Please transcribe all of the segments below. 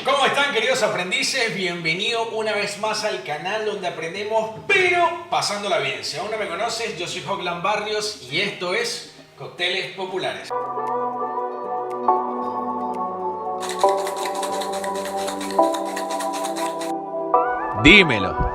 ¿Cómo están, queridos aprendices? Bienvenido una vez más al canal donde aprendemos, pero pasándola bien. Si aún no me conoces, yo soy Hoglan Barrios y esto es Cócteles Populares. Dímelo.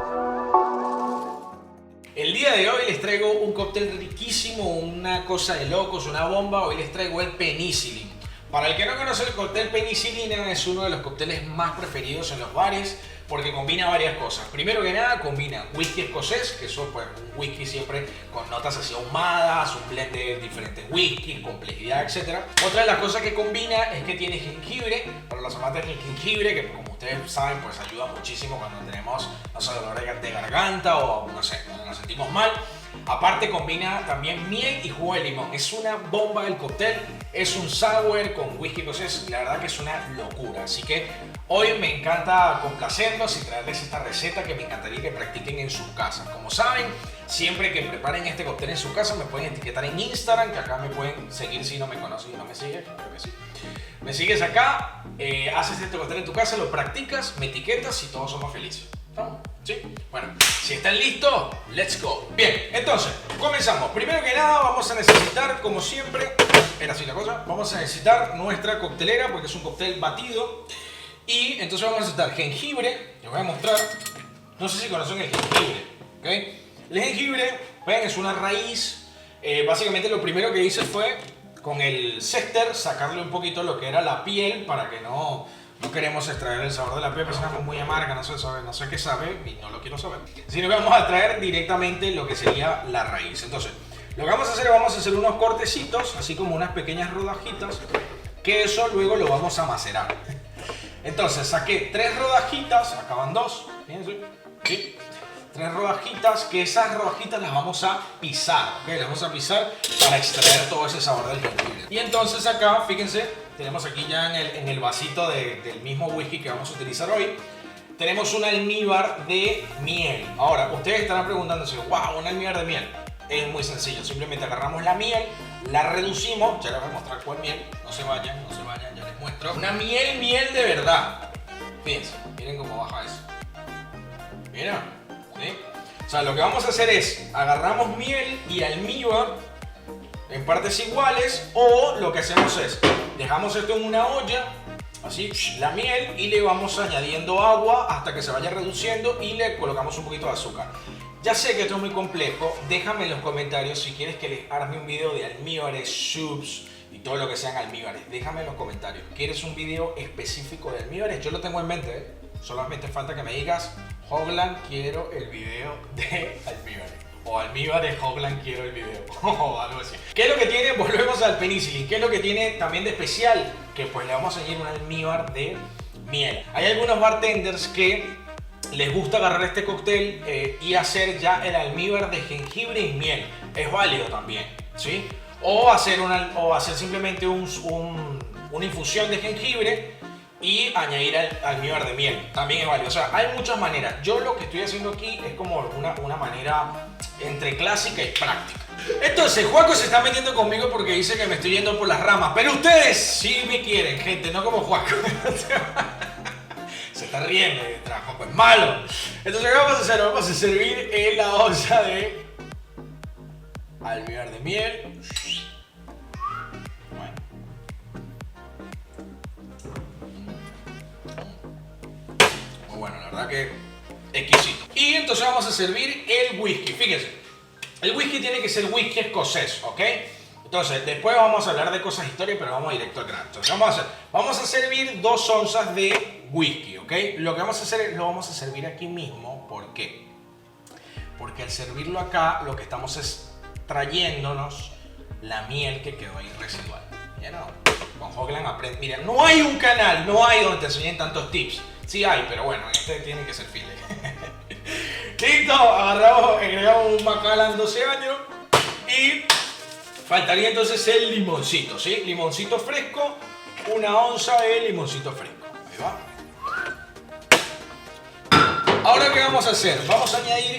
El día de hoy les traigo un cóctel riquísimo, una cosa de locos, una bomba. Hoy les traigo el penicillin. Para el que no conoce, el cóctel penicillin es uno de los cócteles más preferidos en los bares porque combina varias cosas. Primero que nada, combina whisky escocés, que eso pues un whisky siempre con notas así ahumadas, un blend de diferentes whiskies, complejidad, etc. Otra de las cosas que combina es que tiene jengibre. Para los amantes del jengibre, que como ustedes saben, pues ayuda muchísimo cuando tenemos, no sé, dolor de garganta o no sé, cuando nos sentimos mal. Aparte combina también miel y jugo de limón. Es una bomba el cóctel. Es un sour con whisky escocés. La verdad que es una locura. Así que hoy me encanta complacerlos y traerles esta receta que me encantaría que practiquen en sus casas. Como saben, siempre que preparen este cóctel en su casa me pueden etiquetar en Instagram, que acá me pueden seguir si no me conocen y no me siguen. Creo que sí. Me sigues acá, haces este cóctel en tu casa, lo practicas, me etiquetas y todos somos felices. ¿Estamos? ¿Sí? Bueno, si están listos, let's go. Bien, entonces, comenzamos. Primero que nada vamos a necesitar, como siempre, era así la cosa, vamos a necesitar nuestra coctelera porque es un cóctel batido. Y entonces vamos a necesitar jengibre, les voy a mostrar, no sé si conocen el jengibre, ¿ok? El jengibre, ven, es una raíz. Básicamente lo primero que hice fue con el zester sacarle un poquito lo que era la piel para que no queremos extraer el sabor de la piel, es una muy amarga, no sé qué sabe y no lo quiero saber. Sino que vamos a traer directamente lo que sería la raíz. Entonces, lo que vamos a hacer unos cortecitos, así como unas pequeñas rodajitas, que eso luego lo vamos a macerar. Entonces, saqué 3 rodajitas, acá van 2, fíjense, ¿sí? 3 rodajitas, que esas rodajitas las vamos a pisar, ¿ok? Las vamos a pisar para extraer todo ese sabor del jengibre. Y entonces acá, fíjense, tenemos aquí ya en el vasito del mismo whisky que vamos a utilizar hoy, tenemos un almíbar de miel. Ahora, ustedes estarán preguntándose, wow, un almíbar de miel. Es muy sencillo, simplemente agarramos la miel, la reducimos, ya les voy a mostrar cuál miel, no se vayan, ya les muestro. Una miel de verdad. Fíjense, miren cómo baja eso. Mira, ¿sí? O sea, lo que vamos a hacer es, agarramos miel y almíbar en partes iguales, o lo que hacemos es, dejamos esto en una olla, así, la miel, y le vamos añadiendo agua hasta que se vaya reduciendo y le colocamos un poquito de azúcar. Ya sé que esto es muy complejo, déjame en los comentarios si quieres que les arme un video de almíbares, soups y todo lo que sean almíbares. Déjame en los comentarios, ¿quieres un video específico de almíbares? Yo lo tengo en mente, ¿eh? Solamente falta que me digas, Hoglan, quiero el video de almíbares. O almíbares, Hoglan, quiero el video. O algo así. ¿Qué es lo que tiene? Volvemos al penicillin. ¿Qué es lo que tiene también de especial? Que pues le vamos a añadir un almíbar de miel. Hay algunos bartenders que les gusta agarrar este cóctel y hacer ya el almíbar de jengibre y miel. Es válido también, ¿sí? O hacer simplemente una infusión de jengibre y añadir almíbar de miel. También es válido. O sea, hay muchas maneras. Yo lo que estoy haciendo aquí es como una manera entre clásica y práctica. Entonces, Juaco se está metiendo conmigo porque dice que me estoy yendo por las ramas. Pero ustedes sí me quieren, gente, no como Juaco. Se está riendo de trabajo, pues malo. Entonces, ¿qué vamos a hacer? Vamos a servir en la onza de almíbar de miel. Bueno. Muy bueno, la verdad que exquisito. Y entonces vamos a servir el whisky. Fíjense, el whisky tiene que ser whisky escocés, ¿ok? Entonces, después vamos a hablar de cosas históricas, pero vamos directo al grano. Entonces, vamos a servir 2 onzas de whisky, ¿ok? Lo que vamos a hacer es, lo vamos a servir aquí mismo. ¿Por qué? Porque al servirlo acá, lo que estamos es trayéndonos la miel que quedó ahí residual. ¿Ya no? Con Hoglan aprende. Mira, no hay un canal, no hay donde te enseñen tantos tips. Sí hay, pero bueno, este tiene que ser fiel. Listo, agregamos un Macallan 12 años y faltaría entonces el limoncito, ¿sí? Limoncito fresco, 1 onza de limoncito fresco. Ahí va. Ahora, ¿qué vamos a hacer?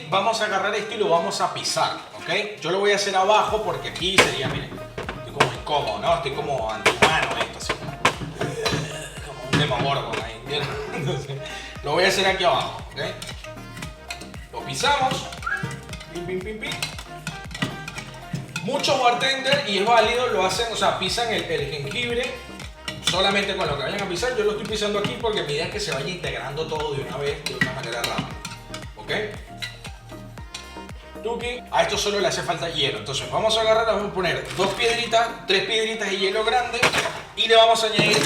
Vamos a agarrar esto y lo vamos a pisar, ¿ok? Yo lo voy a hacer abajo porque aquí sería, miren, estoy como incómodo, ¿no? Estoy como antihumano esto, así como un demogorgon ahí. Entonces, lo voy a hacer aquí abajo, ¿ok? Lo pisamos. Pim, pim, pim, pim. Muchos bartenders, y es válido, lo hacen, o sea, pisan el jengibre solamente con lo que vayan a pisar. Yo lo estoy pisando aquí porque mi idea es que se vaya integrando todo de una vez, de una manera rápida. ¿Ok? Tuki. A esto solo le hace falta hielo. Entonces vamos a agarrar, vamos a poner 3 piedritas de hielo grande y le vamos a añadir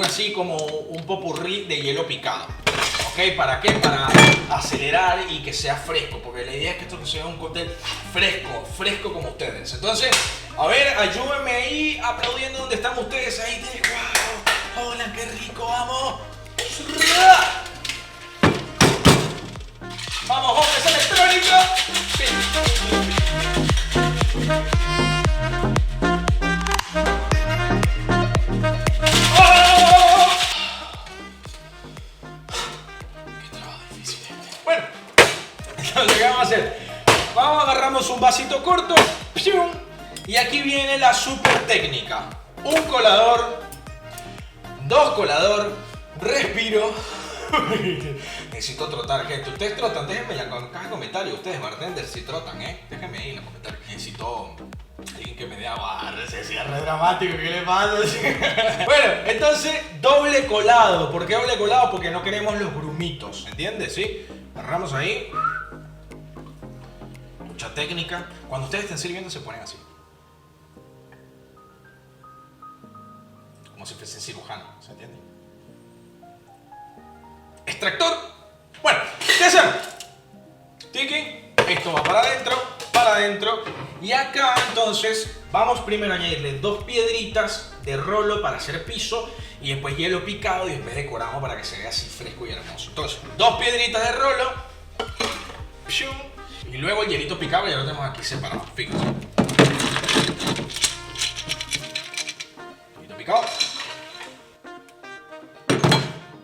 así como un popurrí de hielo picado. ¿Ok? ¿Para qué? Para acelerar y que sea fresco, porque la idea es que esto sea un cóctel fresco como ustedes. Entonces, a ver, ayúdenme ahí aplaudiendo donde están ustedes. Ahí, wow, hola, qué rico, vamos. Vamos, hombres electrónicos. Bueno, entonces, ¿qué vamos a hacer? Agarramos un vasito corto y aquí viene la super técnica. Un colador, 2 colador, respiro. Necesito trotar, gente. Ustedes trotan, déjenme en la comentario. Ustedes, bartenders, si trotan, déjenme ahí en los comentarios. Necesito alguien que me dé agua. Se cierre dramático, ¿qué le pasa? Bueno, entonces, doble colado. ¿Por qué doble colado? Porque no queremos los grumitos, ¿entiendes? ¿Sí? Agarramos ahí. Mucha técnica. Cuando ustedes estén sirviendo se ponen así. Como si fuesen cirujano, ¿se entiende? Extractor. Bueno, ¿qué hacemos? Tiki, esto va para adentro. Y acá entonces vamos primero a añadirle 2 piedritas de rolo para hacer piso y después hielo picado y después decoramos para que se vea así fresco y hermoso. Entonces, 2 piedritas de rolo y luego el hielito picado ya lo tenemos aquí separado. Fíjense. Hielito picado.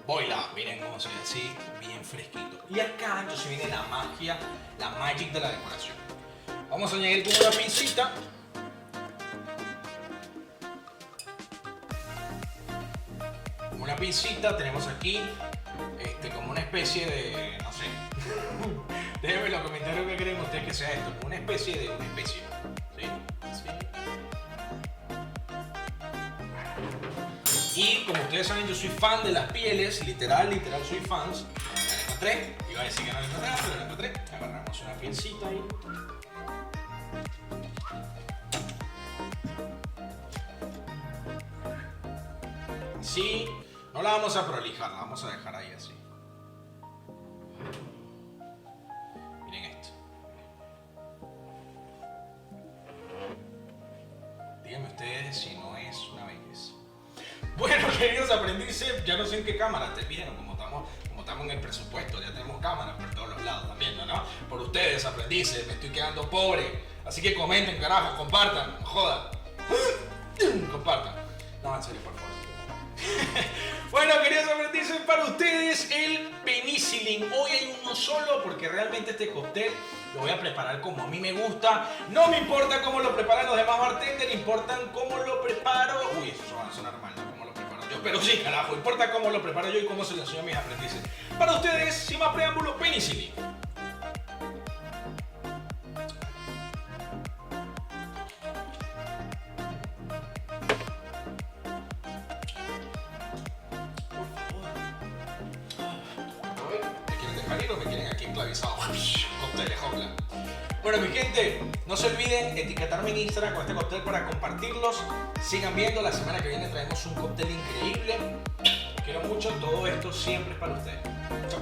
Boila, miren cómo se ve así, bien fresquito. Y acá entonces viene la magia, la magic de la decoración. Vamos a añadir como una pincita. Como una pincita tenemos aquí como una especie de, no sé. Déjenme en los comentarios qué creen ustedes que sea esto, como una especie de una especie. ¿Sí? Y como ustedes saben, yo soy fan de las pieles, literal soy fan. Ya la encontré, iba a decir que no la encontré, pero la encontré. Agarramos una pielcita ahí. Así, no la vamos a prolijar, la vamos a dejar ahí así. Miren esto. Díganme ustedes si no es una belleza. Bueno, queridos aprendices, ya no sé en qué cámara te piden, como estamos en el presupuesto, ya tenemos cámaras por todos los lados también, ¿no? Por ustedes, aprendices, me estoy quedando pobre. Así que comenten, carajo, compartan, no jodan. Compartan. No, en serio, por favor. Bueno, queridos aprendices, para ustedes el penicilin. Hoy hay uno solo porque realmente este cóctel lo voy a preparar como a mí me gusta. No me importa cómo lo preparan los demás bartenders, importan cómo lo preparo. Uy, eso va a sonar mal, ¿no? Cómo lo preparo yo. Pero sí, carajo, importa cómo lo preparo yo y cómo se lo enseño a mis aprendices. Para ustedes, sin más preámbulo, penicilin. ¿O me quieren aquí esclavizado? Cóctel de jogla. Bueno, mi gente, no se olviden etiquetarme en Instagram con este cóctel para compartirlos. Sigan viendo, la semana que viene traemos un cóctel increíble. Los quiero mucho, todo esto siempre es para ustedes. Chao.